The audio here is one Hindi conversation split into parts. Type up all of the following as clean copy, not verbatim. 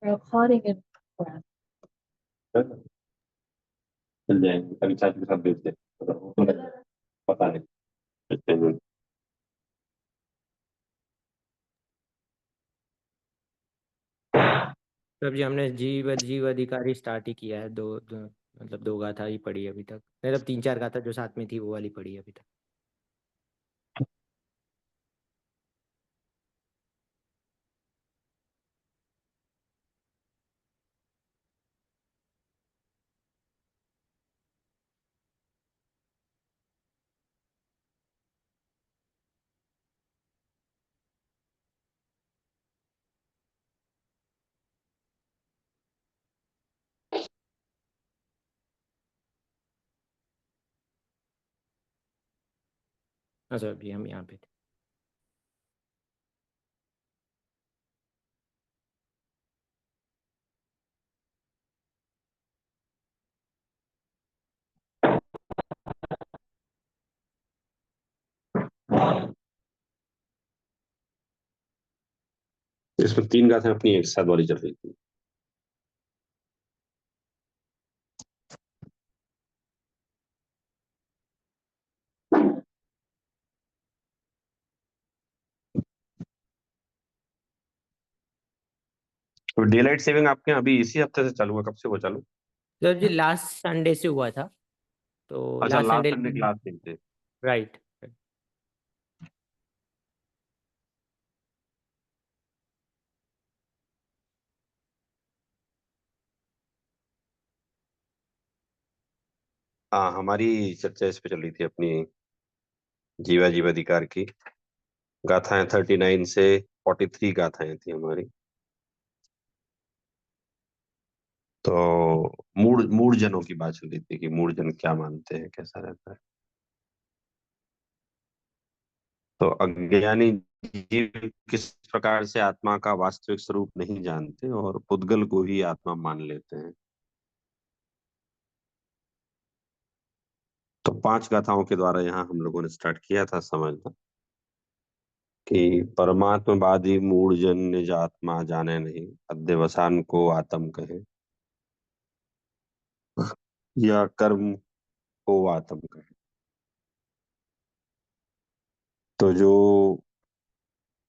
recording in progress. चल जाएंगे कभी साथ के साथ भेजते पता नहीं। तब जी हमने जीव अधिकारी स्टार्ट ही किया है। मतलब 2 गाथा ही पढ़ी अभी तक, मतलब 3-4 गाथा जो साथ में थी वो वाली पढ़ी अभी तक। अच्छा अभी हम यहाँ पे थे। इसमें 3 गाथाएं अपनी एक साथ वाली चल रही थी। तो डे लाइट सेविंग आपके यहाँ अभी इसी हफ्ते से चालू हुआ? कब से वो चालू? सर जी लास्ट संडे से हुआ था, तो अच्छा, last last Sunday. Sunday class दिन थे। राइट। हाँ, हमारी चर्चा इस पे चल रही थी अपनी जीवा जीवाधिकार की। गाथाएं 39 से 43 गाथाएं थी हमारी। तो मूढ़ जनों की बात चल रही थी कि मूढ़ जन क्या मानते हैं, कैसा रहता है। तो अज्ञानी जीव किस प्रकार से आत्मा का वास्तविक स्वरूप नहीं जानते और पुद्गल को ही आत्मा मान लेते हैं। तो 5 गाथाओं के द्वारा यहाँ हम लोगों ने स्टार्ट किया था समझना कि परमात्मवादी मूढ़ जन निज आत्मा जाने नहीं, अध्यवसान को आत्म कहे, या कर्म को आत्म कहे। तो जो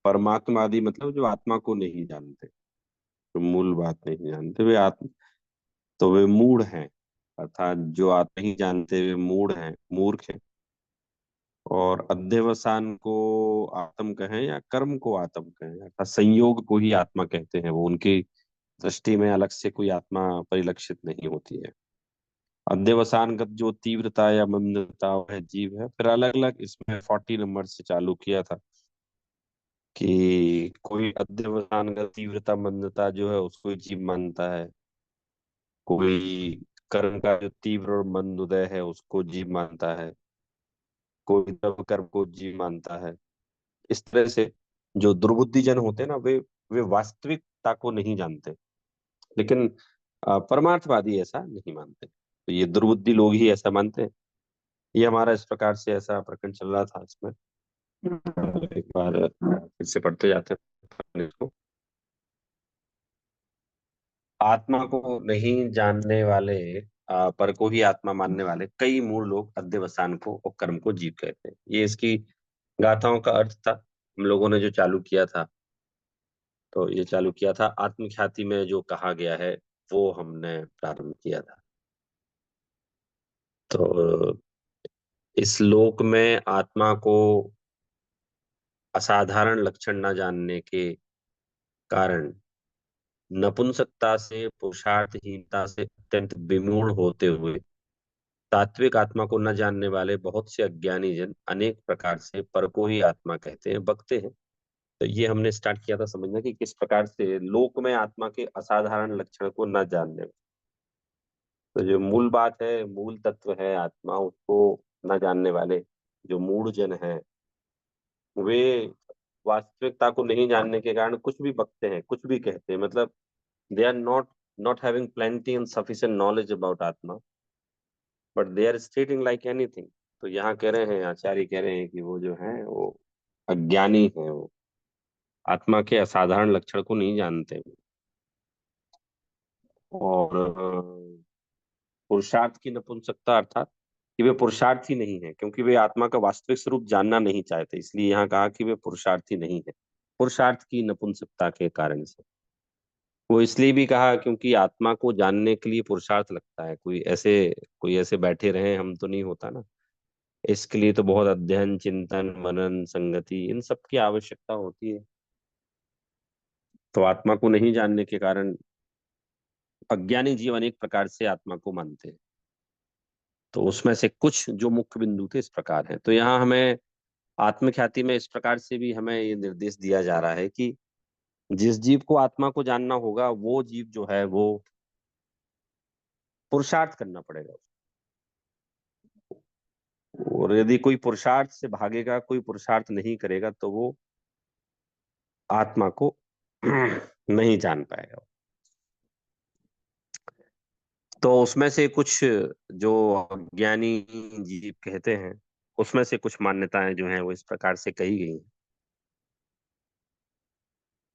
परमात्मवादी मतलब जो आत्मा को नहीं जानते, जो मूल बात नहीं जानते, वे आत्मा तो वे मूढ़ हैं। अर्थात जो आत्मा नहीं जानते वे मूढ़ हैं, मूर्ख हैं। और अध्यवसान को आत्म कहें या कर्म को आत्म कहें, अर्थात संयोग को ही आत्मा कहते हैं। वो उनकी दृष्टि में अलग से कोई आत्मा परिलक्षित नहीं होती है। अध्यवसानगत जो तीव्रता या मंदता है जीव है। फिर अलग अलग इसमें 40 नंबर से चालू किया था कि कोई अध्यवसानगत तीव्रता मंदता जो है उसको ही जीव मानता है, कोई कर्म का जो तीव्र और मंद उदय है उसको जीव मानता है, कोई द्रव्य कर्म को जीव मानता है। इस तरह से जो दुर्बुद्धि जन होते हैं ना, वे वास्तविकता को नहीं जानते। लेकिन परमार्थवादी ऐसा नहीं मानते। तो ये दुर्बुद्धि लोग ही ऐसा मानते हैं। ये हमारा इस प्रकार से ऐसा प्रकरण चल रहा था। इसमें एक बार फिर से पढ़ते जाते हैं इसको। आत्मा को नहीं जानने वाले, पर को ही आत्मा मानने वाले कई मूल लोग अध्यवसान को और कर्म को जीव कहते हैं। ये इसकी गाथाओं का अर्थ था। हम लोगों ने जो चालू किया था, तो ये चालू किया था आत्मख्याति में जो कहा गया है वो हमने प्रारंभ किया था। तो इस लोक में आत्मा को असाधारण लक्षण न जानने के कारण नपुंसकता से, पुरुषार्थहीनता से अत्यंत विमूढ़ होते हुए तात्विक आत्मा को न जानने वाले बहुत से अज्ञानी जन अनेक प्रकार से पर को ही आत्मा कहते हैं, बकते हैं। तो ये हमने स्टार्ट किया था समझना कि किस प्रकार से लोक में आत्मा के असाधारण लक्षण को न जानने। तो जो मूल बात है, मूल तत्व है आत्मा, उसको न जानने वाले जो मूढ़ जन है, वे वास्तविकता को नहीं जानने के कारण कुछ भी बकते हैं, कुछ भी कहते हैं। मतलब they are not having plenty and sufficient knowledge about atma, but they are stating like anything. तो यहाँ कह रहे हैं, आचार्य कह रहे हैं कि वो जो है वो अज्ञानी है, वो आत्मा के असाधारण लक्षण को नहीं जानते। और पुरुषार्थ की नपुंसकता अर्थात कि वे पुरुषार्थी नहीं है, क्योंकि वे आत्मा का वास्तविक स्वरूप जानना नहीं चाहते, इसलिए यहाँ कहा कि वे पुरुषार्थी नहीं है, पुरुषार्थ की नपुंसकता के कारण से। वो इसलिए भी कहा क्योंकि आत्मा को जानने के लिए पुरुषार्थ लगता है, कोई ऐसे बैठे रहे हम तो नहीं होता ना। इसके लिए तो बहुत अध्ययन, चिंतन, मनन, संगति, इन सब की आवश्यकता होती है। तो आत्मा को नहीं जानने के कारण अज्ञानी जीव अनेक प्रकार से आत्मा को मानते हैं। तो उसमें से कुछ जो मुख्य बिंदु थे इस प्रकार हैं। तो यहाँ हमें आत्मख्याति में इस प्रकार से भी हमें ये निर्देश दिया जा रहा है कि जिस जीव को आत्मा को जानना होगा वो जीव जो है वो पुरुषार्थ करना पड़ेगा। और यदि कोई पुरुषार्थ से भागेगा, कोई पुरुषार्थ नहीं करेगा, तो वो आत्मा को नहीं जान पाएगा। तो उसमें से कुछ जो ज्ञानी जीव कहते हैं, उसमें से कुछ मान्यताएं जो हैं वो इस प्रकार से कही गई हैं।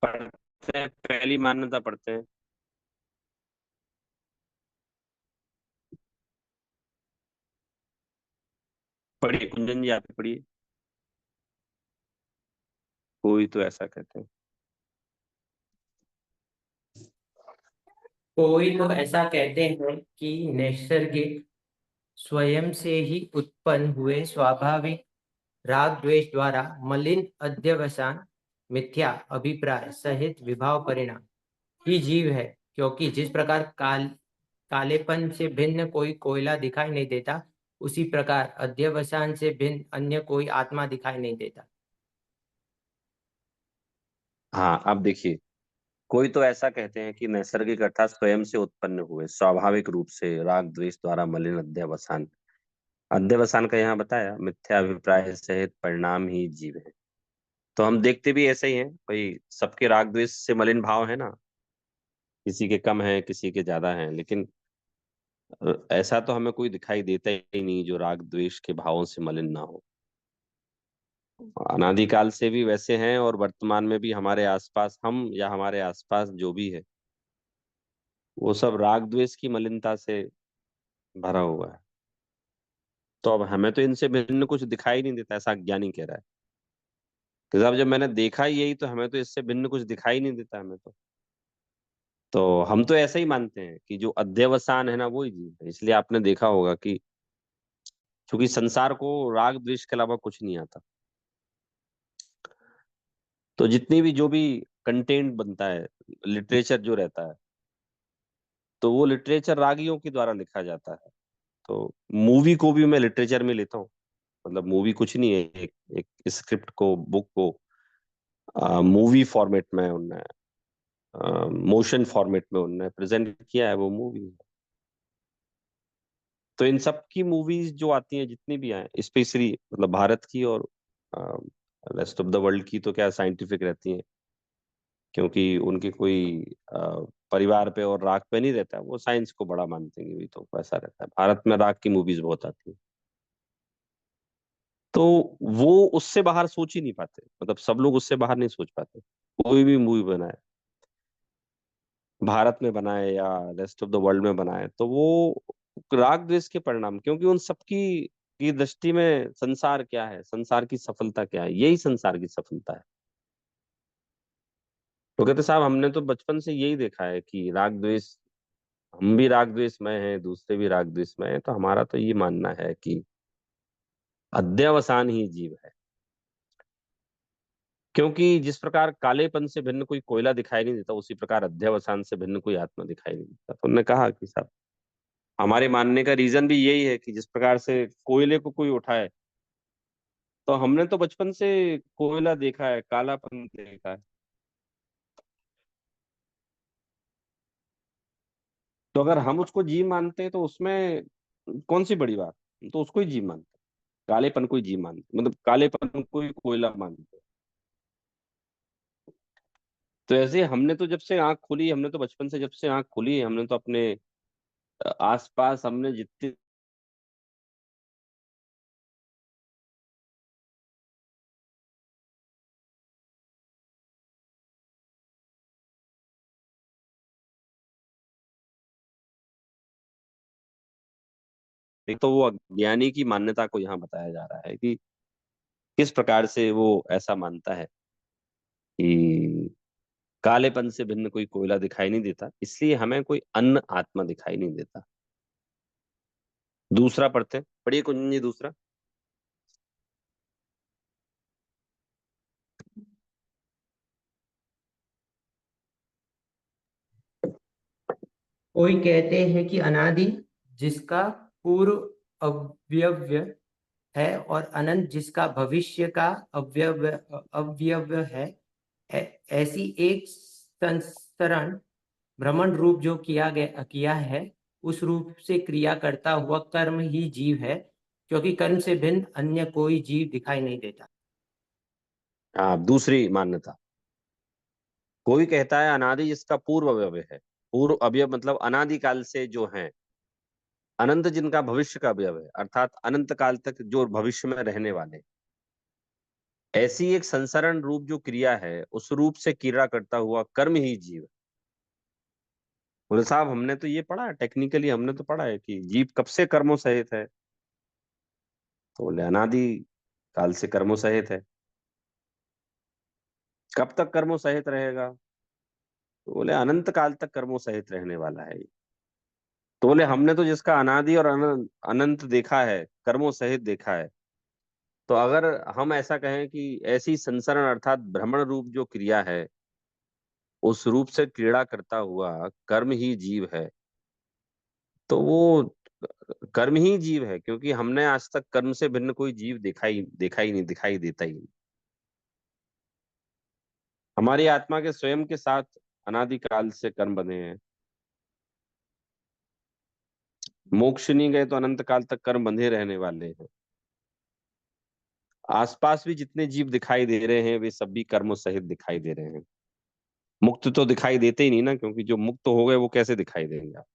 पढ़ते हैं, पहली मान्यता पढ़ते हैं। पढ़िए कुंजन जी, आप ही पढ़िए। कोई तो ऐसा कहते हैं। कोई तो ऐसा कहते हैं कि नैसर्गिक स्वयं से ही उत्पन्न हुए स्वाभाविक राग द्वेष द्वारा मलिन अध्यवसान मिथ्या अभिप्राय सहित विभाव परिणाम ही जीव है, क्योंकि जिस प्रकार कालेपन से भिन्न कोई कोयला दिखाई नहीं देता, उसी प्रकार अध्यवसान से भिन्न अन्य कोई आत्मा दिखाई नहीं देता। हाँ, अब देखिए, कोई तो ऐसा कहते हैं कि नैसर्गिक अर्थात स्वयं से उत्पन्न हुए स्वाभाविक रूप से राग द्वेष द्वारा मलिन अध्यवसान, अध्यवसान का यहाँ बताया मिथ्या अभिप्राय सहित परिणाम ही जीव है। तो हम देखते भी ऐसे ही हैं भाई, सबके राग द्वेष से मलिन भाव है ना, किसी के कम है, किसी के ज्यादा है, लेकिन ऐसा तो हमें कोई दिखाई देता ही नहीं जो राग द्वेष के भावों से मलिन ना हो। अनादिकाल से भी वैसे हैं, और वर्तमान में भी हमारे आसपास हम या हमारे आसपास जो भी है वो सब राग द्वेष की मलिनता से भरा हुआ है। तो अब हमें तो इनसे भिन्न कुछ दिखाई नहीं देता, ऐसा ज्ञानी कह रहा है कि साहब जब मैंने देखा ही यही, तो हमें तो इससे भिन्न कुछ दिखाई नहीं देता हमें तो हम तो ऐसा ही मानते हैं कि जो अध्यवसान है ना वो ही जीव है। इसलिए आपने देखा होगा कि क्योंकि संसार को राग द्वेष के अलावा कुछ नहीं आता, तो जितनी भी जो भी कंटेंट बनता है, लिटरेचर जो रहता है, तो वो लिटरेचर रागियों के द्वारा लिखा जाता है। तो मूवी को भी मैं लिटरेचर में लेता हूँ। मतलब मूवी कुछ नहीं है, एक स्क्रिप्ट को, बुक को मूवी फॉर्मेट में उनने, मोशन फॉर्मेट में उनने प्रेजेंट किया है, वो मूवी। तो इन सब की मूवीज जो आती हैं जितनी भी आए, स्पेशली मतलब भारत की और रेस्ट ऑफ द वर्ल्ड की, तो क्या साइंटिफिक रहती हैं, क्योंकि उनके कोई परिवार पे और राग पे नहीं रहता है, वो साइंस को बड़ा मानते हैं, भी तो वैसा रहता है। भारत में राग की मूवीज बहुत आती है। तो वो उससे बाहर सोच ही नहीं पाते, मतलब सब लोग उससे बाहर नहीं सोच पाते। कोई भी मूवी बनाए, भारत में बनाए या रेस्ट ऑफ द वर्ल्ड में बनाए, तो वो राग द्वेष के परिणाम, क्योंकि उन सबकी की दृष्टि में संसार क्या है, संसार की सफलता क्या है, यही संसार की सफलता है। तो कहते साहब हमने तो बचपन से यही देखा है कि राग द्वेष, हम भी राग द्वेष में हैं, दूसरे भी राग द्वेष में हैं, तो हमारा तो ये मानना है कि अध्यवसान ही जीव है। क्योंकि जिस प्रकार कालेपन से भिन्न कोई कोयला दिखाई नहीं देता, उसी प्रकार अध्यवसान से भिन्न कोई आत्मा दिखाई नहीं देता। तो उन्होंने कहा कि साहब हमारे मानने का रीजन भी यही है कि जिस प्रकार से कोयले को कोई उठाए, तो हमने तो बचपन से कोयला देखा है, कालापन देखा है। तो अगर हम उसको जीव मानते हैं तो उसमें कौन सी बड़ी बात, तो उसको ही जीव मानते हैं, कालेपन को ही जीव मानते, मतलब कालेपन को ही कोयला मानते हैं। तो ऐसे हमने तो जब से आंख खुली, हमने तो बचपन से जब से आंख खुली है, हमने तो अपने आसपास हमने जितने एक तो वो अज्ञानी की मान्यता को यहाँ बताया जा रहा है कि किस प्रकार से वो ऐसा मानता है कि कालेपन से भिन्न कोई कोयला दिखाई नहीं देता, इसलिए हमें कोई अन्य आत्मा दिखाई नहीं देता। दूसरा पढ़ते हैं, पढ़िए कुंजन जी दूसरा। कोई कहते हैं कि अनादि जिसका पूर्व अव्यव्य है और अनंत जिसका भविष्य का अव्यव्य अव्यव्य है। ऐसी एक संस्तरण भ्रमण रूप जो किया है उस रूप से क्रिया करता हुआ कर्म ही जीव है, क्योंकि कर्म से भिन्न अन्य कोई जीव दिखाई नहीं देता। हाँ, दूसरी मान्यता, कोई कहता है अनादि जिसका पूर्व अवयव है। पूर्व अवयव मतलब अनादिकाल से जो है, अनंत जिनका भविष्य का अवयव है, अर्थात अनंत काल तक जो भविष्य में रहने वाले। ऐसी एक संसरण रूप जो क्रिया है, उस रूप से क्रिया करता हुआ कर्म ही जीव। बोले साहब हमने तो ये पढ़ा है, टेक्निकली हमने तो पढ़ा है कि जीव कब से कर्मों सहित है। तो बोले अनादि काल से कर्मों सहित है। कब तक कर्मों सहित रहेगा? तो बोले अनंत काल तक कर्मों सहित रहने वाला है ये। तो बोले हमने तो जिसका अनादि और अनंत अनंत देखा है, कर्मों सहित देखा है, तो अगर हम ऐसा कहें कि ऐसी संसरण अर्थात भ्रमण रूप जो क्रिया है, उस रूप से क्रीड़ा करता हुआ कर्म ही जीव है, तो वो कर्म ही जीव है, क्योंकि हमने आज तक कर्म से भिन्न कोई जीव देखा ही नहीं, दिखाई देता ही नहीं। हमारी आत्मा के स्वयं के साथ अनादिकाल से कर्म बने हैं। मोक्ष नहीं गए तो अनंत काल तक कर्म बंधे रहने वाले हैं। आसपास भी जितने जीव दिखाई दे रहे हैं वे सब भी कर्मों सहित दिखाई दे रहे हैं। मुक्त तो दिखाई देते ही नहीं ना, क्योंकि जो मुक्त हो गए वो कैसे दिखाई देंगे आप?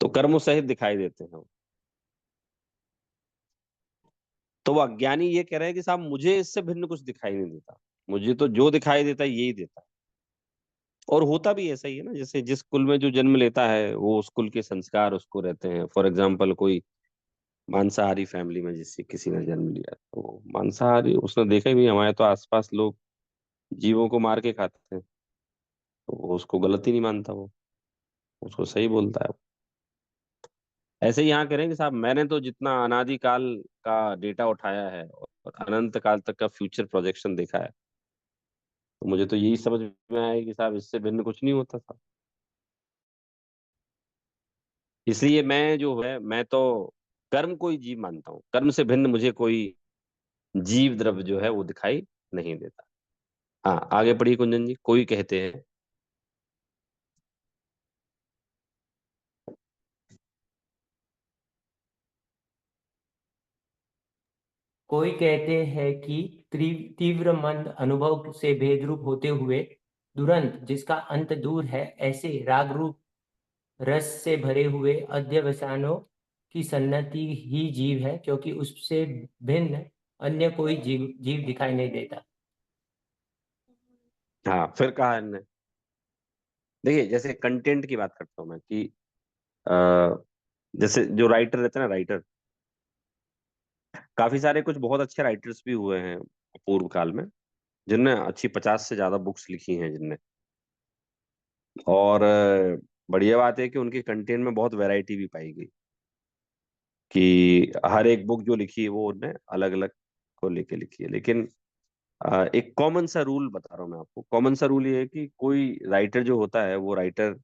तो कर्मों सहित दिखाई देते हैं। तो वो अज्ञानी ये कह रहे हैं कि साहब मुझे इससे भिन्न कुछ दिखाई नहीं देता, मुझे तो जो दिखाई देता है यही देता है। और होता भी ऐसा ही है ना, जैसे जिस कुल में जो जन्म लेता है वो उस कुल के संस्कार उसको रहते हैं। फॉर एग्जाम्पल कोई मांसाहारी फैमिली में जिससे किसी ने जन्म लिया, तो मांसाहारी उसने देखा ही भी, हमारे तो आसपास लोग जीवों को मार के खाते हैं, तो वो उसको गलत ही नहीं मानता, वो उसको सही बोलता है। ऐसे ही यहाँ करें कि साहब मैंने तो जितना अनादिकाल का डेटा उठाया है और अनंत काल तक का फ्यूचर प्रोजेक्शन देखा है, तो मुझे तो यही समझ में आया कि साहब इससे भिन्न कुछ नहीं होता था। इसलिए मैं जो है, मैं तो कर्म को ही जीव मानता हूँ, कर्म से भिन्न मुझे कोई जीव द्रव्य जो है वो दिखाई नहीं देता। हाँ, आगे पढ़िए कुंजन जी। कोई कहते हैं, कोई कहते हैं कि तीव्र मंद अनुभव से भेदरूप होते हुए दुरंत जिसका अंत दूर है, ऐसे राग रूप रस से भरे हुए अध्यवसानों की सन्नति ही जीव है, क्योंकि उससे भिन्न अन्य कोई जीव दिखाई नहीं देता। हाँ फिर कहा इनने, देखिए जैसे कंटेंट की बात करता हूँ मैं कि अ, जैसे जो राइटर रहते हैं ना, राइटर, काफी सारे कुछ बहुत अच्छे राइटर्स भी हुए हैं पूर्व काल में, जिनने अच्छी 50 से ज्यादा बुक्स लिखी हैं जिनने। और बढ़िया बात है कि उनके कंटेंट में बहुत वैरायटी भी पाई गई, कि हर एक बुक जो लिखी है वो उनने अलग अलग को लेके लिखी है। लेकिन एक कॉमन सा रूल बता रहा हूँ मैं आपको। कॉमन सा रूल ये है कि कोई राइटर जो होता है, वो राइटर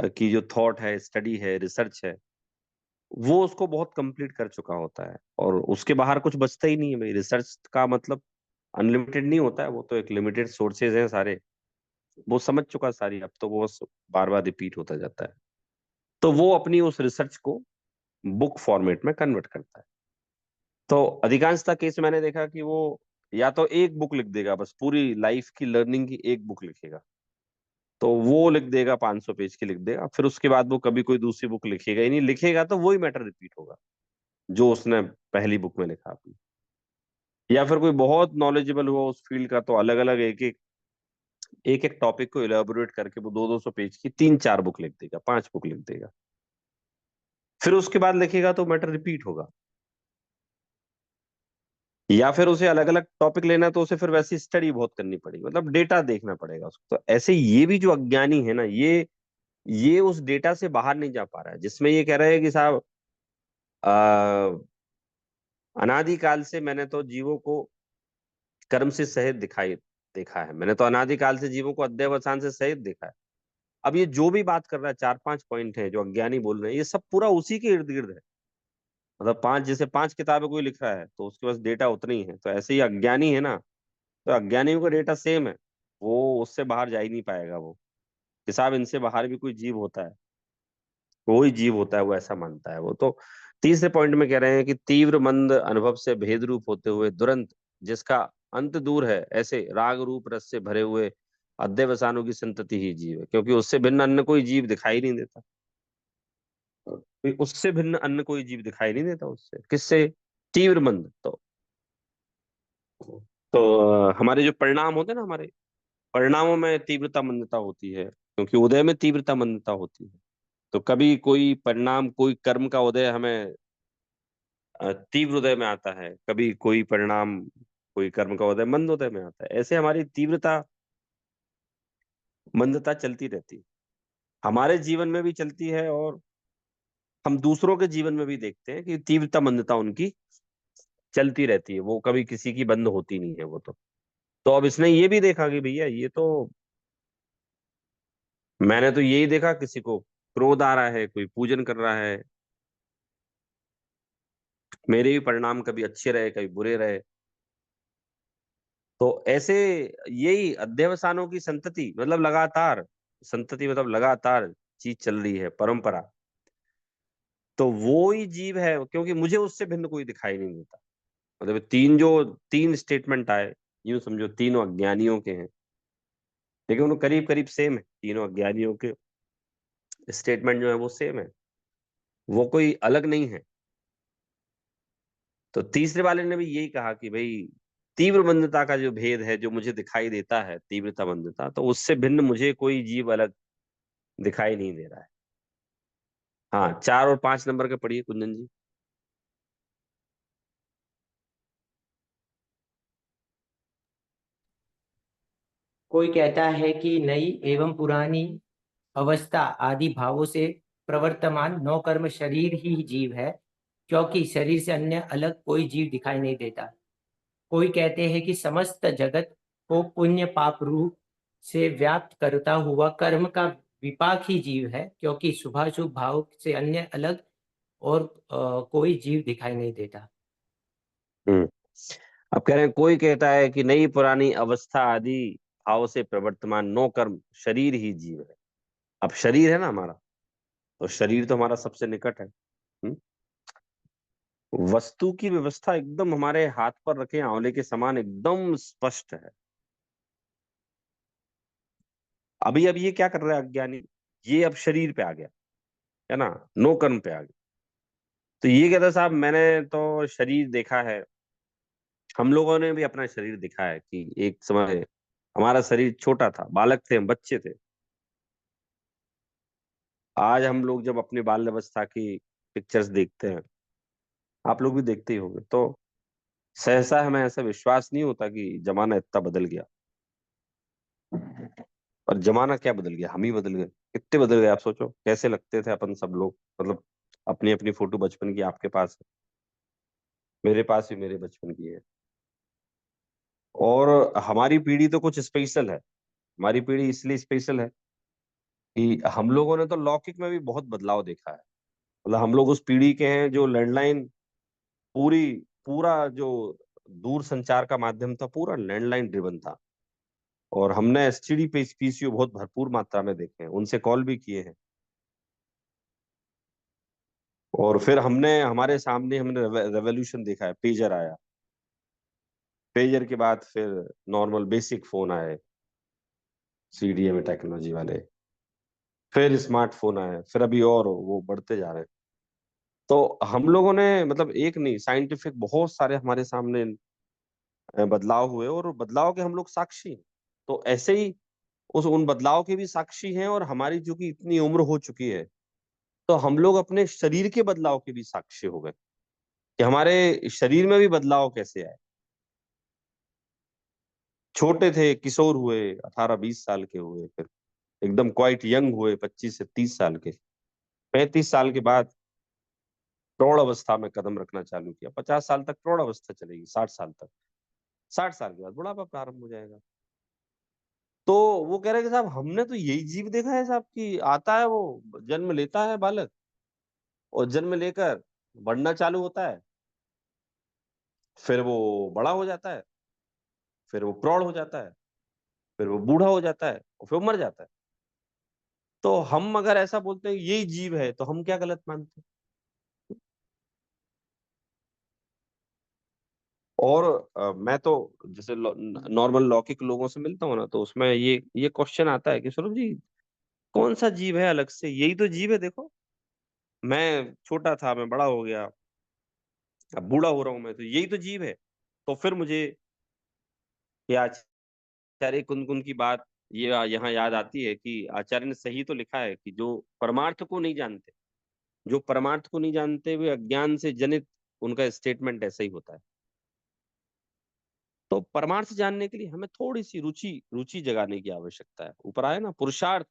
की जो थॉट है, स्टडी है, रिसर्च है, वो उसको बहुत कंप्लीट कर चुका होता है, और उसके बाहर कुछ बचता ही नहीं है। भाई रिसर्च का मतलब अनलिमिटेड नहीं होता है, वो तो एक लिमिटेड सोर्सेज हैं सारे, वो समझ चुका सारी, अब तो वो बार बार रिपीट होता जाता है। तो वो अपनी उस रिसर्च को बुक फॉर्मेट में कन्वर्ट करता है। तो अधिकांशतः केस मैंने देखा कि वो या तो एक बुक लिख देगा, बस पूरी लाइफ की लर्निंग की एक बुक लिखेगा, तो वो लिख देगा, 500 पेज की लिख देगा, फिर उसके बाद वो कभी कोई दूसरी बुक लिखेगा ही नहीं, लिखेगा तो वही मैटर रिपीट होगा जो उसने पहली बुक में लिखा अपनी। या फिर कोई बहुत नॉलेजेबल हुआ उस फील्ड का, तो अलग अलग एक एक टॉपिक को इलेबोरेट करके वो 200-200 पेज की 3-4 बुक लिख देगा, 5 बुक लिख देगा। फिर उसके बाद लिखेगा तो मैटर रिपीट होगा। या फिर उसे अलग अलग टॉपिक लेना है तो उसे फिर वैसी स्टडी बहुत करनी पड़ेगी, मतलब डेटा देखना पड़ेगा उसको। तो ऐसे ये भी जो अज्ञानी है ना, ये उस डेटा से बाहर नहीं जा पा रहा है, जिसमें ये कह रहे हैं कि साहब अनादिकाल से मैंने तो जीवों को कर्म से सहित दिखाई देखा है, मैंने तो अनादिकाल से जीवों को अध्यवसान से सहित देखा है। अब ये जो भी बात कर रहा है, चार पांच पॉइंट है जो अज्ञानी बोल रहे हैं, ये सब पूरा उसी के इर्द गिर्द है। मतलब पांच, जैसे पांच किताबें कोई लिख रहा है तो उसके पास डेटा उतनी ही है, तो ऐसे ही अज्ञानी है ना, तो अज्ञानियों का डेटा सेम है, वो उससे बाहर जा ही नहीं पाएगा वो। कि साहब इनसे बाहर भी कोई जीव होता है, कोई जीव होता है, वो ऐसा मानता है वो। तो तीसरे पॉइंट में कह रहे हैं कि तीव्र मंद अनुभव से भेद रूप होते हुए दुरंत, जिसका अंत दूर है, ऐसे राग रूप रस से भरे हुए अध्यवसानों की संतति ही जीव है, क्योंकि उससे भिन्न अन्य कोई जीव दिखाई नहीं देता। कोई उससे भिन्न अन्य कोई जीव दिखाई नहीं देता उससे, किससे? तीव्र मंद। हमारे जो परिणाम होते हैं ना, हमारे परिणामों में तीव्रता मंदता होती है, क्योंकि उदय में तीव्रता मंदता होती है। तो कभी कोई परिणाम, कोई कर्म का उदय हमें तीव्र उदय में आता है, कभी कोई परिणाम, कोई कर्म का उदय मंद उदय में आता है। ऐसे हमारी तीव्रता मंदता चलती रहती है, हमारे जीवन में भी चलती है, और हम दूसरों के जीवन में भी देखते हैं कि तीव्रता मंदता उनकी चलती रहती है, वो कभी किसी की बंद होती नहीं है वो। तो अब इसने ये भी देखा कि भैया ये तो, मैंने तो यही देखा, किसी को क्रोध आ रहा है, कोई पूजन कर रहा है, मेरे भी परिणाम कभी अच्छे रहे कभी बुरे रहे। तो ऐसे यही अध्यवसानों की संतति, मतलब लगातार, संतति मतलब लगातार चीज चल रही है, परंपरा। तो वो ही जीव है, क्योंकि मुझे उससे भिन्न कोई दिखाई नहीं देता। मतलब तीन स्टेटमेंट आए, यूं समझो तीनों अज्ञानियों के हैं, लेकिन वो करीब करीब सेम है, तीनों अज्ञानियों के स्टेटमेंट जो है वो सेम है, वो कोई अलग नहीं है। तो तीसरे वाले ने भी यही कहा कि भाई तीव्र मंदता का जो भेद है, जो मुझे दिखाई देता है, तीव्रता मंदता, तो उससे भिन्न मुझे कोई जीव अलग दिखाई नहीं दे रहा है। हाँ, 4 और 5 नंबर के पढ़िए कुंदन जी। कोई कहता है कि नई एवं पुरानी अवस्था आदि भावों से प्रवर्तमान नौ कर्म शरीर ही जीव है, क्योंकि शरीर से अन्य अलग कोई जीव दिखाई नहीं देता। कोई कहते हैं कि समस्त जगत को पुण्य पाप रूप से व्याप्त करता हुआ कर्म का विपाक ही जीव है, क्योंकि शुभाशुभ भाव से अन्य अलग और कोई जीव दिखाई नहीं देता। हम्म। अब कह रहे हैं, कोई कहता है कि नई पुरानी अवस्था आदि भाव से प्रवर्तमान नौ कर्म शरीर ही जीव है। अब शरीर है ना हमारा, तो शरीर तो हमारा सबसे निकट है। हम्म? वस्तु की व्यवस्था एकदम हमारे हाथ पर रखे आंवले के समान एकदम स्पष्ट है। अभी अब ये क्या कर रहा है अज्ञानी, ये अब शरीर पे आ गया, है ना, नो कर्म पे आ गया। तो ये कहता है साहब मैंने तो शरीर देखा है, हम लोगों ने भी अपना शरीर देखा है कि एक समय हमारा शरीर छोटा था, बालक थे, हम बच्चे थे। आज हम लोग जब अपनी बाल अवस्था की पिक्चर्स देखते हैं, आप लोग भी देखते ही होंगे, तो सहसा हमें ऐसा विश्वास नहीं होता कि जमाना इतना बदल गया। और जमाना क्या बदल गया, हम ही बदल गए। कितने बदल गए आप सोचो, कैसे लगते थे अपन सब लोग। मतलब अपनी अपनी फोटो बचपन की आपके पास है, मेरे पास भी मेरे बचपन की है। और हमारी पीढ़ी तो कुछ स्पेशल है। हमारी पीढ़ी इसलिए स्पेशल है कि हम लोगों ने तो लौकिक में भी बहुत बदलाव देखा है। मतलब हम लोग उस पीढ़ी के हैं जो लैंडलाइन, पूरी पूरा जो दूर संचार का माध्यम था पूरा लैंडलाइन ड्रिवन था। और हमने एसटीडी पे पीसीओ बहुत भरपूर मात्रा में देखे हैं, उनसे कॉल भी किए हैं। और फिर हमने, हमारे सामने हमने रेवोल्यूशन देखा है, पेजर आया, पेजर के बाद फिर नॉर्मल बेसिक फोन आए, सीडीएमए टेक्नोलॉजी वाले, फिर स्मार्टफोन आए, फिर अभी और वो बढ़ते जा रहे हैं। तो हम लोगों ने, मतलब एक नहीं, साइंटिफिक बहुत सारे हमारे सामने बदलाव हुए, और बदलाव के हम लोग साक्षी हैं। तो ऐसे ही उन बदलाव के भी साक्षी हैं, और हमारी जो कि इतनी उम्र हो चुकी है, तो हम लोग अपने शरीर के बदलाव के भी साक्षी हो गए कि हमारे शरीर में भी बदलाव कैसे आए। छोटे थे, किशोर हुए, 18-20 साल के हुए, फिर एकदम क्वाइट यंग हुए, 25 से 30 साल के, 35 साल के बाद प्रौढ़ अवस्था में कदम रखना चालू किया, 50 साल तक प्रौढ़ अवस्था चलेगी, 60 साल तक, 60 साल के बाद बुढ़ापा प्रारंभ हो जाएगा। तो वो कह रहे हैं कि साहब हमने तो यही जीव देखा है साहब, कि आता है वो, जन्म लेता है बालक, और जन्म लेकर बढ़ना चालू होता है, फिर वो बड़ा हो जाता है, फिर वो प्रौढ़ हो जाता है, फिर वो बूढ़ा हो जाता है, और फिर वो मर जाता है। तो हम अगर ऐसा बोलते हैं यही जीव है, तो हम क्या गलत मानते हैं? और मैं तो जैसे नॉर्मल लौकिक लोगों से मिलता हूँ ना, तो उसमें ये क्वेश्चन आता है कि स्वरूप जी, कौन सा जीव है अलग से, यही तो जीव है, देखो मैं छोटा था, मैं बड़ा हो गया, अब बूढ़ा हो रहा हूं मैं, तो यही तो जीव है। तो फिर मुझे ये आचार्य कुंदकुन की बात ये यहाँ याद आती है कि आचार्य ने सही तो लिखा है कि जो परमार्थ को नहीं जानते, जो परमार्थ को नहीं जानते, वे अज्ञान से जनित, उनका स्टेटमेंट ऐसा ही होता है। तो परमार्थ जानने के लिए हमें थोड़ी सी रुचि रुचि जगाने की आवश्यकता है। ऊपर आया ना पुरुषार्थ,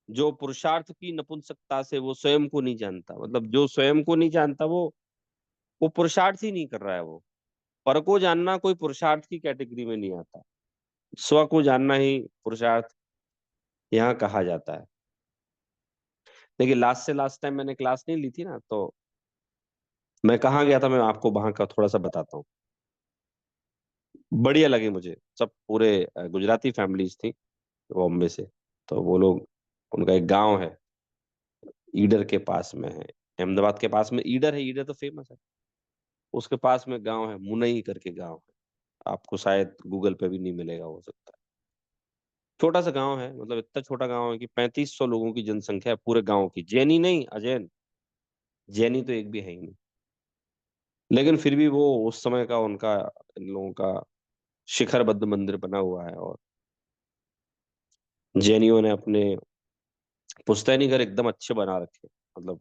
जो पुरुषार्थ की नपुंसकता से वो स्वयं को नहीं जानता, मतलब जो स्वयं को नहीं जानता वो पुरुषार्थ ही नहीं कर रहा है। वो पर को जानना कोई पुरुषार्थ की कैटेगरी में नहीं आता, स्व को जानना ही पुरुषार्थ यहाँ कहा जाता है। देखिए लास्ट से लास्ट टाइम मैंने क्लास नहीं ली थी ना, तो मैं कहाँ गया था, मैं आपको वहां का थोड़ा सा बताता हूँ। बढ़िया लगे मुझे, सब पूरे गुजराती फैमिलीज थी बॉम्बे से। तो वो लोग, उनका एक गांव है, ईडर के पास में है, अहमदाबाद के पास में ईडर है, ईडर तो फेमस है। उसके पास में गांव है, मुनई करके गांव है, आपको शायद गूगल पे भी नहीं मिलेगा, हो सकता है। छोटा सा गांव है, मतलब इतना छोटा गांव है कि 3500 लोगों की जनसंख्या है पूरे गांव की, जैनी नहीं, अजैन, जैनी तो एक भी है ही नहीं। लेकिन फिर भी वो उस समय का उनका, इन लोगों का शिखरबद्ध मंदिर बना हुआ है, और जैनियों ने अपने पुश्तैनी घर एकदम अच्छे बना रखे, मतलब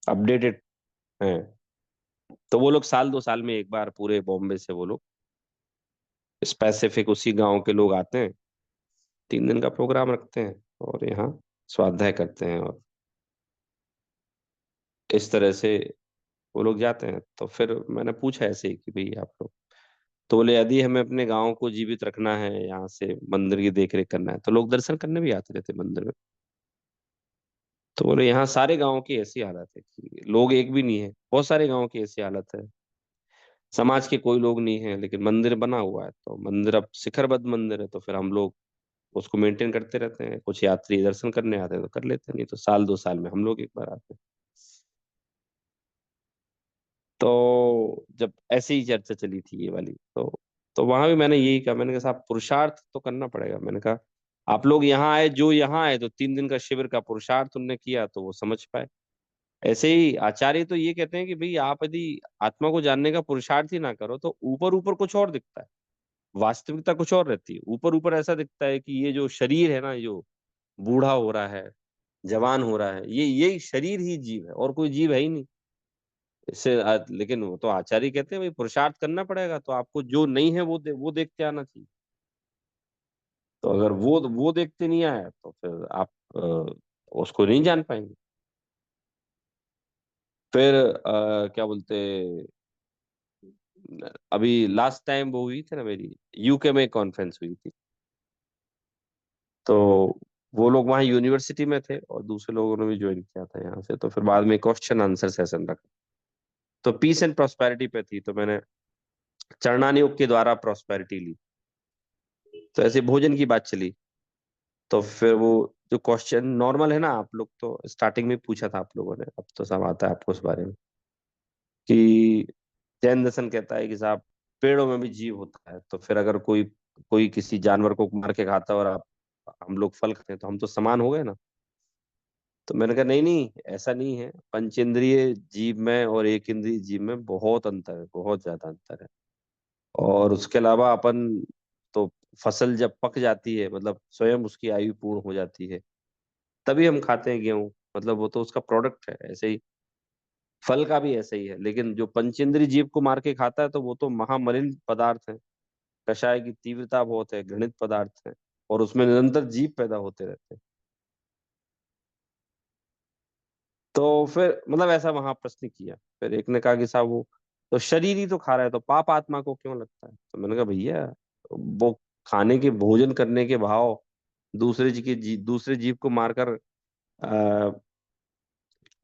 अपडेटेड हैं। तो वो लोग साल 2 साल में एक बार पूरे बॉम्बे से वो लोग स्पेसिफिक उसी गांव के लोग आते हैं, 3 दिन का प्रोग्राम रखते हैं, और यहाँ स्वाध्याय करते हैं, और इस तरह से वो लोग जाते हैं। तो फिर मैंने पूछा ऐसे ही कि भाई आप लोग, तो बोले यदि हमें अपने गांव को जीवित रखना है, यहाँ से मंदिर की देख रेख करना है, तो लोग दर्शन करने भी आते रहते मंदिर में। तो बोले यहाँ सारे गांव की ऐसी हालत है कि लोग एक भी नहीं है, बहुत सारे गांव की ऐसी हालत है, समाज के कोई लोग नहीं है, लेकिन मंदिर बना हुआ है, तो मंदिर अब शिखरबद्ध मंदिर है, तो फिर हम लोग उसको मेंटेन करते रहते हैं। कुछ यात्री दर्शन करने आते हैं तो कर लेते हैं, नहीं तो साल 2 साल में हम लोग एक बार आते हैं। तो जब ऐसे ही चर्चा चली थी ये वाली, तो वहां भी मैंने यही कहा, मैंने कहा साहब पुरुषार्थ तो करना पड़ेगा। मैंने कहा आप लोग यहाँ आए, जो यहाँ आए तो 3 दिन का शिविर का पुरुषार्थ उनने किया, तो वो समझ पाए। ऐसे ही आचार्य तो ये कहते हैं कि भाई आप यदि आत्मा को जानने का पुरुषार्थ ही ना करो, तो ऊपर ऊपर कुछ और दिखता है, वास्तविकता कुछ और रहती है। ऊपर ऊपर ऐसा दिखता है कि ये जो शरीर है ना, जो बूढ़ा हो रहा है, जवान हो रहा है, यही शरीर ही जीव है, और कोई जीव है ही नहीं। इससे लेकिन वो तो आचार्य कहते हैं भाई पुरुषार्थ करना पड़ेगा, तो आपको जो नहीं है वो देखते आना चाहिए। तो अगर वो देखते नहीं आया, तो फिर आप उसको नहीं जान पाएंगे। फिर क्या बोलते, अभी लास्ट टाइम वो हुई थी ना मेरी, यूके में कॉन्फ्रेंस हुई थी। तो वो लोग वहाँ यूनिवर्सिटी में थे, और दूसरे लोगों ने भी ज्वाइन किया था यहाँ से। तो फिर बाद में क्वेश्चन आंसर सेशन रखा, तो पीस एंड प्रॉस्पेरिटी पे थी, तो मैंने चरणानी योग के द्वारा प्रॉस्पेरिटी ली। तो ऐसे भोजन की बात चली, तो फिर वो जो क्वेश्चन नॉर्मल है ना, आप लोग तो स्टार्टिंग में पूछा था आप लोगों ने, अब तो सब आता है आपको उस बारे में, कि जैन दर्शन कहता है कि साहब पेड़ों में भी जीव होता है, तो फिर अगर कोई कोई किसी जानवर को मार के खाता है और आप हम लोग फल खाते हैं, तो हम तो समान हो गए ना। तो मैंने कहा नहीं नहीं, ऐसा नहीं है, पंचेंद्रिय जीव में और एक इंद्रिय जीव में बहुत अंतर है, बहुत ज्यादा अंतर है। और उसके अलावा अपन तो फसल जब पक जाती है, मतलब स्वयं उसकी आयु पूर्ण हो जाती है, तभी हम खाते हैं गेहूं, मतलब वो तो उसका प्रोडक्ट है। ऐसे ही फल का भी ऐसे ही है, लेकिन जो पंचेंद्रिय जीव को मार के खाता है तो वो तो महामलिन पदार्थ है, कषाय की तीव्रता बहुत है, घृणित पदार्थ है, और उसमें निरंतर जीव पैदा होते रहते हैं। तो फिर मतलब ऐसा वहां प्रश्न किया। फिर एक ने कहा कि साहब वो तो शरीर ही तो खा रहा है, तो पाप आत्मा को क्यों लगता है? तो मैंने कहा भैया, वो खाने के, भोजन करने के भाव, दूसरे जीव को मारकर आ,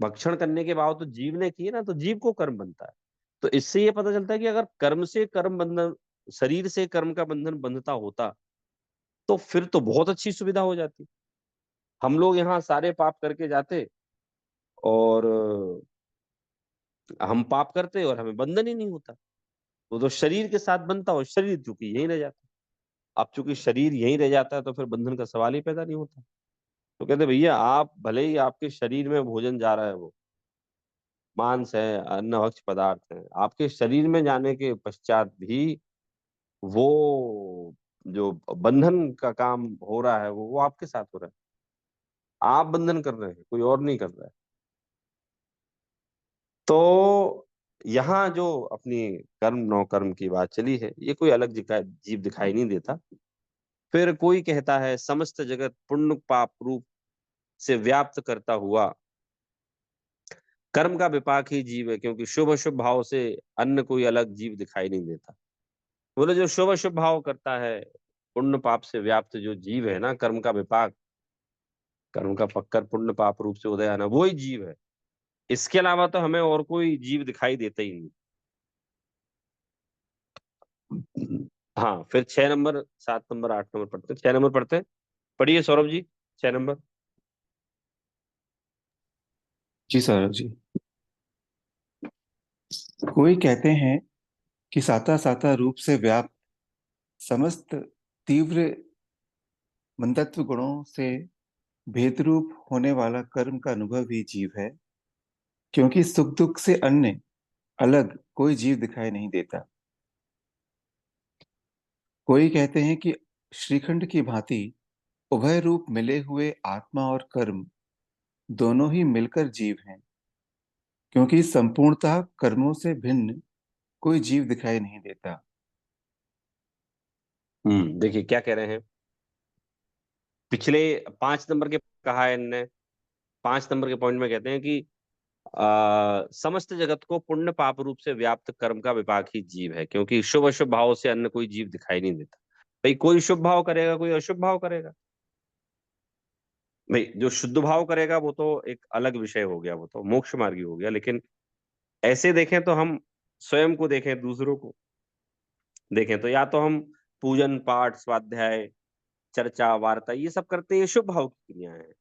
भक्षण करने के भाव तो जीव ने किए ना, तो जीव को कर्म बनता है। तो इससे ये पता चलता है कि अगर कर्म से कर्म बंधन, शरीर से कर्म का बंधन बंधता होता, तो फिर तो बहुत अच्छी सुविधा हो जाती। हम लोग यहाँ सारे पाप करके जाते, और हम पाप करते और हमें बंधन ही नहीं होता। वो तो शरीर के साथ बनता, और शरीर चूंकि यहीं रह जाता। अब चूंकि शरीर यहीं रह जाता है, तो फिर बंधन का सवाल ही पैदा नहीं होता। तो कहते भैया, आप भले ही आपके शरीर में भोजन जा रहा है, वो मांस है, अन्न भक्ष पदार्थ है, आपके शरीर में जाने के पश्चात भी वो जो बंधन का काम हो रहा है, वो आपके साथ हो रहा है। आप बंधन कर रहे हैं, कोई और नहीं कर रहा है। तो यहाँ जो अपनी कर्म नौ कर्म की बात चली है, ये कोई अलग जीव दिखाई नहीं देता। फिर कोई कहता है समस्त जगत पुण्य पाप रूप से व्याप्त करता हुआ कर्म का विपाक ही जीव है, क्योंकि शुभ अशुभ भाव से अन्य कोई अलग जीव दिखाई नहीं देता। बोले जो शुभ अशुभ भाव करता है, पुण्य पाप से व्याप्त जो जीव है ना, कर्म का विपाक, कर्म का पक्कर पुण्य पाप रूप से उदय आना, वो ही जीव है। इसके अलावा तो हमें और कोई जीव दिखाई देता ही नहीं। हाँ, फिर 6 नंबर, 7 नंबर, 8 नंबर पढ़ते हैं, 6 नंबर पढ़ते हैं। पढ़िए सौरभ जी, 6 नंबर। जी सौरभ जी। कोई कहते हैं कि साता साता रूप से व्याप्त समस्त तीव्र मंदत्व गुणों से भेदरूप होने वाला कर्म का अनुभव ही जीव है, क्योंकि सुख दुख से अन्य अलग कोई जीव दिखाई नहीं देता। कोई कहते हैं कि श्रीखंड की भांति उभय रूप मिले हुए आत्मा और कर्म दोनों ही मिलकर जीव हैं, क्योंकि संपूर्णतः कर्मों से भिन्न कोई जीव दिखाई नहीं देता। देखिए क्या कह रहे हैं। पिछले 5 नंबर के कहा है इनने, 5 नंबर के पॉइंट में कहते हैं कि समस्त जगत को पुण्य पाप रूप से व्याप्त कर्म का विपाक ही जीव है, क्योंकि शुभ अशुभ भाव से अन्य कोई जीव दिखाई नहीं देता। भाई कोई शुभ भाव करेगा, कोई अशुभ भाव करेगा। भाई जो शुद्ध भाव करेगा वो तो एक अलग विषय हो गया, वो तो मोक्ष मार्गी हो गया। लेकिन ऐसे देखें तो हम स्वयं को देखें, दूसरों को देखें, तो या तो हम पूजन पाठ स्वाध्याय चर्चा वार्ता ये सब करते हैं, ये शुभ भाव की क्रियाएं हैं।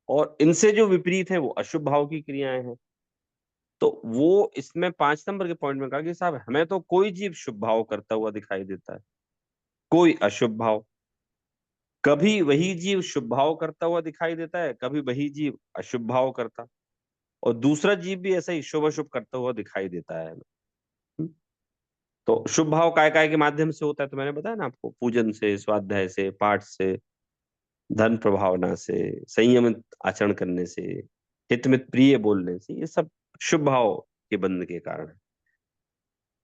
और इनसे जो विपरीत है वो अशुभ भाव की क्रियाएं हैं। तो वो इसमें 5 नंबर के पॉइंट में कहा कि साहब हमें तो कोई जीव शुभ भाव करता हुआ दिखाई देता है, कोई अशुभ भाव। कभी वही जीव शुभ भाव करता हुआ दिखाई देता है, कभी वही जीव अशुभ भाव करता, और दूसरा जीव भी ऐसा ही शुभ अशुभ करता हुआ दिखाई देता है हमें। तो शुभ भाव काय काय के माध्यम से होता है, तो मैंने बताया ना आपको, पूजन से, स्वाध्याय से, पाठ से, धन प्रभावना से, संयमित आचरण करने से, हितमित प्रिय बोलने से, ये सब शुभ भाव के बंध के कारण है।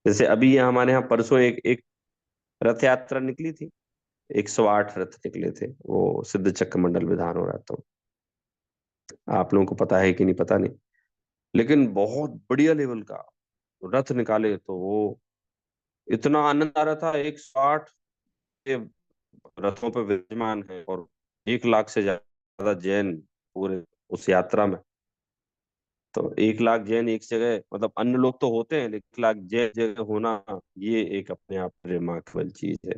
जैसे अभी ये हमारे यहाँ परसों एक एक रथ यात्रा निकली थी, 108 रथ निकले थे, वो सिद्ध चक्र मंडल विधान हो रहा। तो आप लोगों को पता है कि नहीं पता नहीं, लेकिन बहुत बढ़िया लेवल का रथ निकाले। तो वो इतना आनंद आ रहा था, 108 के रथों पे विराजमान है, और 1 लाख से ज्यादा जैन पूरे उस यात्रा में। तो 1 लाख जैन एक जगह, मतलब अन्य लोग तो होते हैं, लेकिन 1 लाख जैन जगह होना, ये एक अपने आप रिमार्केबल चीज है।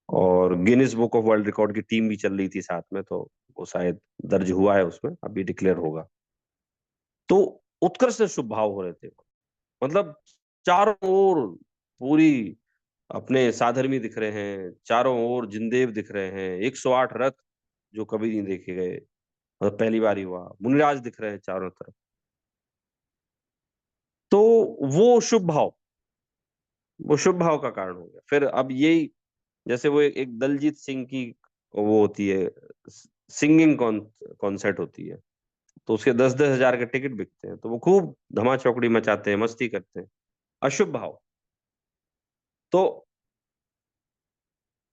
और Guinness book of world record की टीम भी चल रही थी साथ में, तो वो शायद दर्ज हुआ है उसमें, अभी डिक्लेयर होगा। तो उत्कृष्ट शुभ भाव हो रहे थे, मतलब चारों ओर पूरी अपने साधर्मी दिख रहे हैं, चारों ओर जिंदेव दिख रहे हैं, 108 रथ जो कभी नहीं देखे गए, मतलब पहली बार ही हुआ, मुनिराज दिख रहे हैं चारों तरफ। तो वो शुभ भाव, वो शुभ भाव का कारण हो गया। फिर अब यही, जैसे वो एक दलजीत सिंह की वो होती है सिंगिंग कॉन्सर्ट होती है, तो उसके 10-10 हजार के टिकट बिकते हैं, तो वो खूब धमा चौकड़ी मचाते हैं, मस्ती करते हैं। अशुभ भाव। तो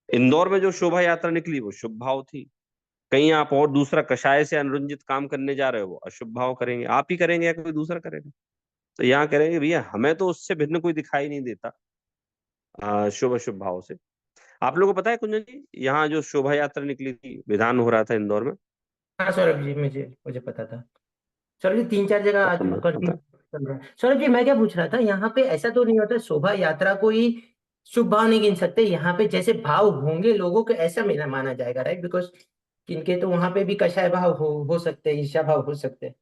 इंदौर में जो शोभा यात्रा निकली वो शुभ भाव थी। कहीं आप और दूसरा कषाय से अनुरंजित काम करने जा रहे हो, वो अशुभ भाव करेंगे, आप ही करेंगे या कोई दूसरा करेगा। तो यहाँ करेंगे भैया हमें तो उससे भिन्न कोई दिखाई नहीं देता शुभ अशुभ भाव से। आप लोगों को पता है कुंजन जी, यहाँ जो शोभा यात्रा निकली थी, विधान हो रहा था इंदौर में। हाँ सौरभ जी, मुझे मुझे पता था। सौरभ जी 3-4 जगह आज पता कंटिन्यू है। चल रहा है। सौरभ जी मैं क्या पूछ रहा था, यहाँ पे ऐसा तो नहीं होता शोभा यात्रा को ही शुभ भाव नहीं गिन सकते? यहाँ पे जैसे भाव होंगे लोगों के ऐसा मेरा माना जाएगा, राइट? बिकॉज किनके तो वहां पे भी कषाय भाव हो सकते हैं, ईर्ष्या भाव हो सकते हैं।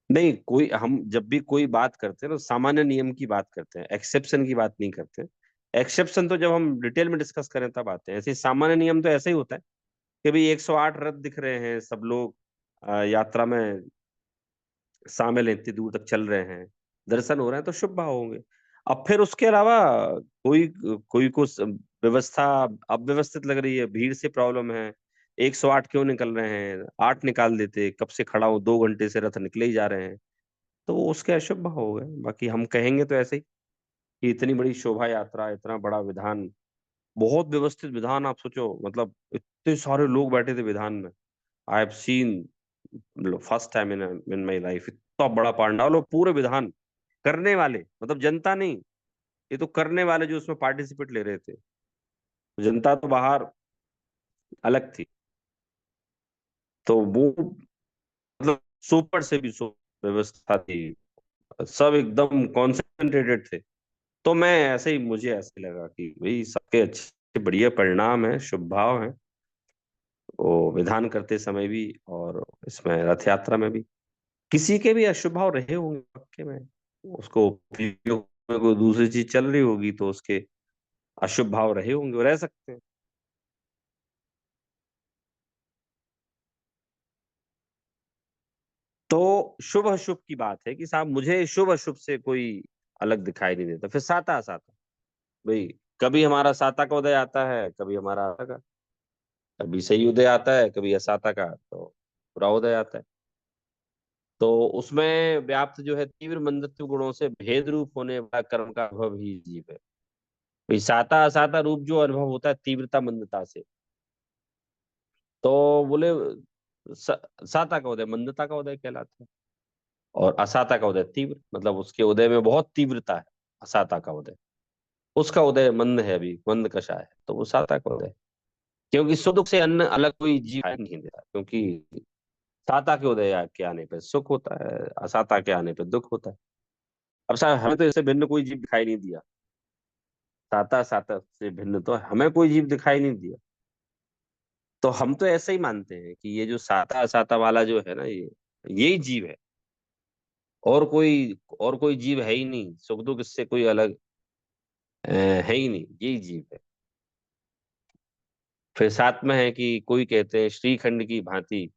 नहीं, कोई हम जब भी कोई बात करते हैं ना, सामान्य नियम की बात करते हैं, एक्सेप्शन की बात नहीं करते। एक्सेप्शन तो जब हम डिटेल में डिस्कस करें तब आते हैं, ऐसे ही सामान्य नियम तो ऐसे ही होता है कि भाई 108 रथ दिख रहे हैं, सब लोग यात्रा में शामिल हैं, इतनी दूर तक चल रहे हैं, दर्शन हो रहे हैं, तो शुभ भाव होंगे। अब फिर उसके अलावा कोई कोई को व्यवस्था अव्यवस्थित लग रही है, भीड़ से प्रॉब्लम है, 108 क्यों निकल रहे हैं, 8 निकाल देते, कब से खड़ा हूं, 2 घंटे से रथ निकले ही जा रहे हैं, तो वो उसके अशुभ भाव हो गए। बाकी हम कहेंगे तो ऐसे ही कि इतनी बड़ी शोभा यात्रा, इतना बड़ा विधान, बहुत व्यवस्थित विधान, आप सोचो, मतलब इतने सारे लोग बैठे थे विधान में। आई हैव सीन, मतलब first time in in my life, इतना बड़ा पंडाल और पूरे विधान करने वाले, मतलब जनता नहीं, ये तो करने वाले जो उसमें पार्टिसिपेट ले रहे थे, जनता तो बाहर अलग थी। तो वो मतलब सुपर से भी सुपर व्यवस्था थी, सब एकदम कॉन्सेंट्रेटेड थे। तो मैं ऐसे ही, मुझे ऐसे लगा कि भाई सबके अच्छे बढ़िया परिणाम है, शुभ भाव है, वो विधान करते समय भी और इसमें रथ यात्रा में भी। किसी के भी अशुभ भाव रहे होंगे पक्के में, उसको उपयोग में कोई दूसरी चीज चल रही होगी तो उसके अशुभ भाव रहे होंगे, वो रह सकते हैं। तो शुभ अशुभ की बात है कि साहब मुझे शुभ अशुभ से कोई अलग दिखाई नहीं देता। फिर साता असाता, भाई कभी हमारा साता का उदय आता है, कभी हमारा आता का, कभी सही उदय आता है, कभी असाता का, तो बुरा उदय आता है। तो उसमें व्याप्त जो है तीव्र मंदत्व गुणों से भेद रूप होने वाला कर्म का अनुभव ही जीव है। भाई साता असाता रूप जो अनुभव होता है तीव्रता मंदता से, तो बोले स, साता का उदय मंदता का उदय कहलाता है, और असाता का उदय तीव्र, मतलब उसके उदय में बहुत तीव्रता है। असाता का उदय, उसका उदय मंद है, अभी मंद कषा है, तो वो साता का उदय। क्योंकि सुख दुख से अन्न अलग कोई जीव नहीं देता, क्योंकि साता के उदय के आने पे सुख होता है, असाता के आने पे दुख होता है। अब साहब हमें तो इससे भिन्न कोई जीव दिखाई नहीं दिया, साता साता से भिन्न तो हमें कोई जीव दिखाई नहीं दिया। तो हम तो ऐसे ही मानते हैं कि ये जो साता असाता वाला जो है ना, ये यही जीव है, और कोई जीव है ही नहीं, सुख दुख इससे कोई अलग है ही नहीं, यही जीव है। फिर साथ में है कि कोई कहते हैं श्रीखंड की भांति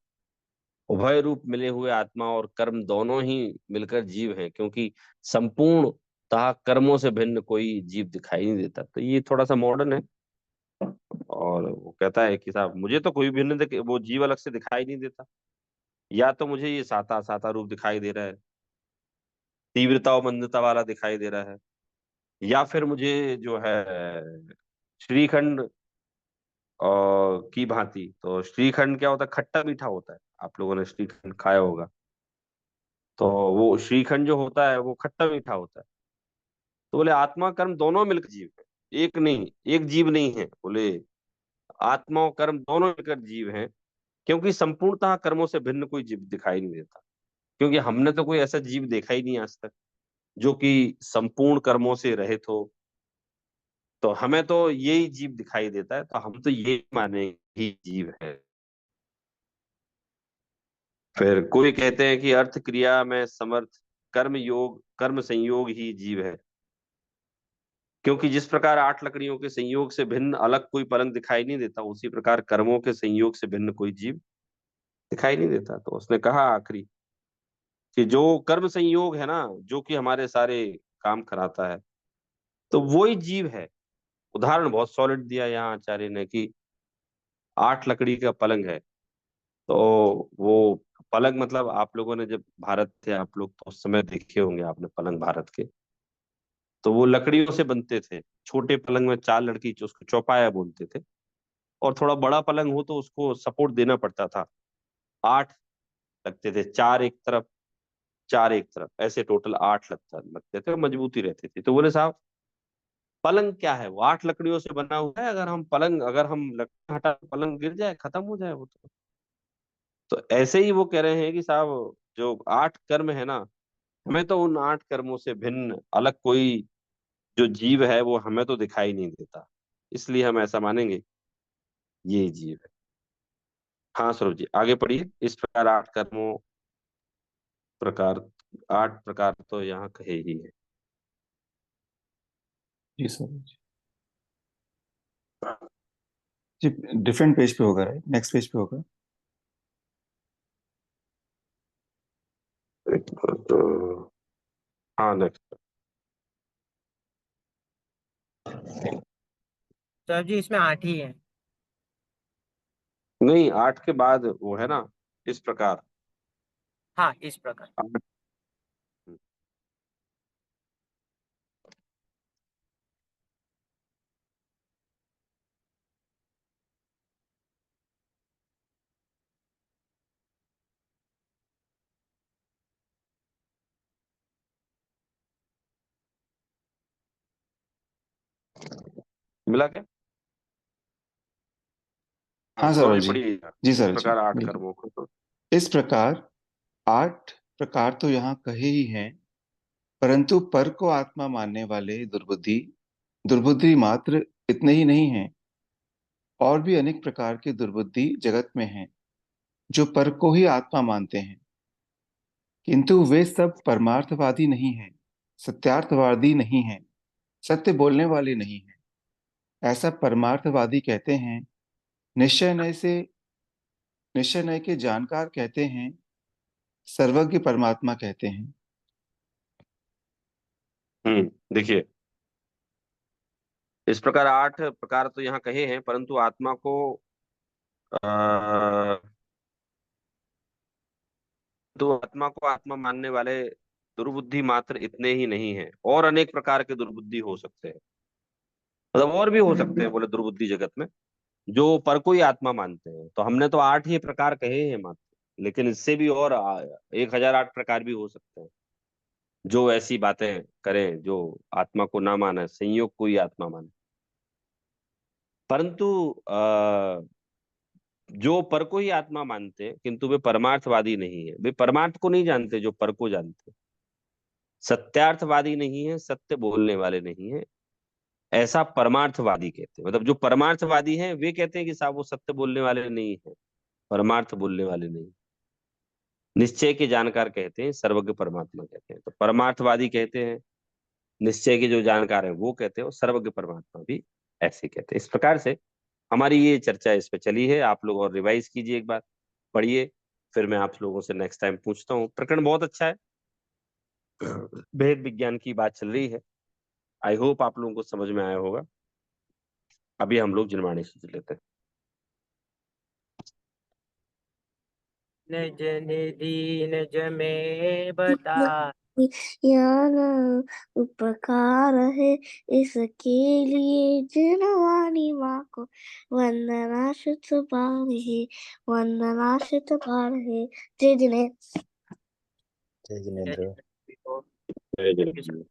उभय रूप मिले हुए आत्मा और कर्म दोनों ही मिलकर जीव है, क्योंकि संपूर्णतः कर्मों से भिन्न कोई जीव दिखाई नहीं देता। तो ये थोड़ा सा मॉडर्न है, और वो कहता है कि साहब मुझे तो कोई भिन्न वो जीव अलग से दिखाई नहीं देता, या तो मुझे ये साता साता रूप दिखाई दे रहा है, तीव्रता और मंदता वाला दिखाई दे रहा है, या फिर मुझे जो है श्रीखंड की भांति। तो श्रीखंड क्या होता है, खट्टा मीठा होता है, आप लोगों ने श्रीखंड खाया होगा। तो वो श्रीखंड जो होता है वो खट्टा मीठा होता है। तो बोले आत्मा कर्म दोनों मिलकर जीव है, एक नहीं, एक जीव नहीं है, बोले आत्मा और कर्म दोनों मिलकर जीव है, क्योंकि संपूर्णतः कर्मों से भिन्न कोई जीव दिखाई नहीं देता। क्योंकि हमने तो कोई ऐसा जीव देखा ही नहीं आज तक जो कि संपूर्ण कर्मों से रहित हो। तो हमें तो यही जीव दिखाई देता है, तो हम तो यही माने ही जीव है। फिर कोई कहते हैं कि अर्थ क्रिया में समर्थ कर्म संयोग ही जीव है, क्योंकि जिस प्रकार 8 लकड़ियों के संयोग से भिन्न अलग कोई पलंग दिखाई नहीं देता, उसी प्रकार कर्मों के संयोग से भिन्न कोई जीव दिखाई नहीं देता। तो उसने कहा आखिरी कि जो कर्म संयोग है ना, जो कि हमारे सारे काम कराता है, तो वही जीव है। उदाहरण बहुत सॉलिड दिया यहाँ आचार्य ने कि 8 लकड़ी का पलंग है। तो वो पलंग मतलब आप लोगों ने जब भारत थे आप लोग तो उस समय देखे होंगे आपने पलंग भारत के। तो वो लकड़ियों से बनते थे। छोटे पलंग में 4 लड़की उसको चौपाया बोलते थे। और थोड़ा बड़ा पलंग हो तो उसको सपोर्ट देना पड़ता था। 8 लगते थे, 4 एक तरफ 4 एक तरफ, ऐसे टोटल 8 लगते थे और मजबूती रहती थी। तो बोले साहब पलंग क्या है, वो 8 लकड़ियों से बना हुआ है, अगर हम लकड़ी हटा पलंग गिर जाए खत्म हो जाए वो तो ऐसे ही वो कह रहे हैं कि साहब जो 8 कर्म है ना, हमें तो उन 8 कर्मों से भिन्न अलग कोई जो जीव है वो हमें तो दिखाई नहीं देता। इसलिए हम ऐसा मानेंगे ये जीव है। हाँ स्वरूप जी आगे पढ़िए। इस प्रकार 8 कर्मों प्रकार 8 प्रकार तो यहाँ कहे ही है। जी सर जी, डिफरेंट पेज पे होगा, राइट, नेक्स्ट पेज पे होगा। तो हाँ नेक्स्ट। सर जी इसमें 8 ही है। नहीं 8 के बाद वो है ना, इस प्रकार। हाँ इस प्रकार। 8 मिला क्या? हाँ हाँ स्वरूप सर जी जी। पढ़िए। जी इस सर जी, प्रकार 8 बिल्कुल। कर्मों को तो इस प्रकार 8 प्रकार तो यहाँ कहे ही हैं, परंतु पर को आत्मा मानने वाले दुर्बुद्धि दुर्बुद्धि मात्र इतने ही नहीं हैं। और भी अनेक प्रकार के दुर्बुद्धि जगत में हैं, जो पर को ही आत्मा मानते हैं, किंतु वे सब परमार्थवादी नहीं हैं, सत्यार्थवादी नहीं हैं, सत्य बोलने वाले नहीं हैं। ऐसा परमार्थवादी कहते हैं, निश्चय नय के जानकार कहते हैं, सर्वज्ञ परमात्मा कहते हैं। देखिए इस प्रकार 8 प्रकार तो यहाँ कहे हैं, परंतु आत्मा को आ, तो आत्मा को आत्मा मानने वाले दुर्बुद्धि मात्र इतने ही नहीं है, और अनेक प्रकार के दुर्बुद्धि हो सकते हैं। मतलब और भी हो सकते हैं बोले दुर्बुद्धि जगत में, जो पर को ही आत्मा मानते हैं। तो हमने तो 8 ही प्रकार कहे हैं मात्र, लेकिन इससे भी और 1008 प्रकार भी हो सकते हैं जो ऐसी बातें करें जो आत्मा को ना माने, संयोग को ही आत्मा माने। परंतु जो पर को ही आत्मा मानते हैं किंतु वे परमार्थवादी नहीं है, वे परमार्थ को नहीं जानते जो पर को जानते हैं। सत्यार्थवादी नहीं है, सत्य बोलने वाले नहीं है, ऐसा परमार्थवादी कहते हैं। मतलब जो परमार्थवादी हैं वे कहते हैं कि साहब वो सत्य बोलने वाले नहीं है, परमार्थ बोलने वाले नहीं। निश्चय के जानकार कहते हैं, सर्वज्ञ परमात्मा कहते हैं। तो परमार्थवादी कहते हैं, निश्चय के जो जानकार है वो कहते हैं, और सर्वज्ञ परमात्मा भी ऐसे कहते हैं। इस प्रकार से हमारी ये चर्चा इस पे चली है। आप लोग और रिवाइज कीजिए, एक बार पढ़िए, फिर मैं आप लोगों से नेक्स्ट टाइम पूछता हूँ। प्रकरण बहुत अच्छा है, भेद विज्ञान की बात चल रही है। आई होप आप लोगों को समझ में आया होगा। अभी हम लोग जिनवाणी सूत्र लेते हैं। निज निधि निज में बता, ज्ञान उपकार है, इसके लिए जिनवाणी माँ को वंदना शुत बार है, वंदना शुत बार है। जय जिनेन्द्र। जय जय जिनेन्द्र। जय।